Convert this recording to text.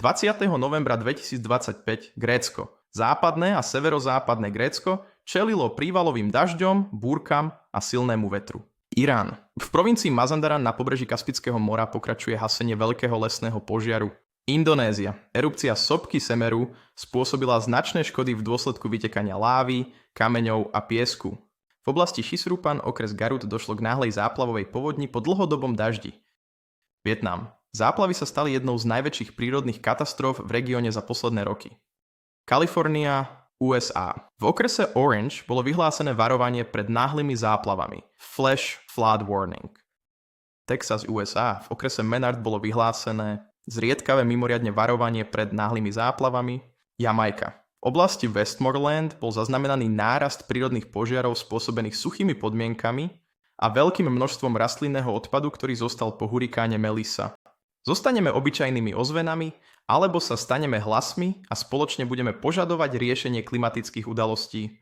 20. novembra 2025 Grécko. Západné a severozápadné Grécko čelilo prívalovým dažďom, búrkam a silnému vetru. Irán. V provincii Mazandaran na pobreží Kaspického mora pokračuje hasenie veľkého lesného požiaru. Indonézia. Erupcia sopky Semeru spôsobila značné škody v dôsledku vytekania lávy, kameňov a piesku. V oblasti Šisrupan, okres Garut, došlo k náhlej záplavovej povodni po dlhodobom daždi. Vietnam. Záplavy sa stali jednou z najväčších prírodných katastrof v regióne za posledné roky. Kalifornia, USA. V okrese Orange bolo vyhlásené varovanie pred náhlymi záplavami. Flash flood warning. Texas, USA. V okrese Menard bolo vyhlásené zriedkavé mimoriadne varovanie pred náhlymi záplavami. Jamajka. V oblasti Westmoreland bol zaznamenaný nárast prírodných požiarov spôsobených suchými podmienkami a veľkým množstvom rastlinného odpadu, ktorý zostal po hurikáne Melissa. Zostaneme obyčajnými ozvenami, alebo sa staneme hlasmi a spoločne budeme požadovať riešenie klimatických udalostí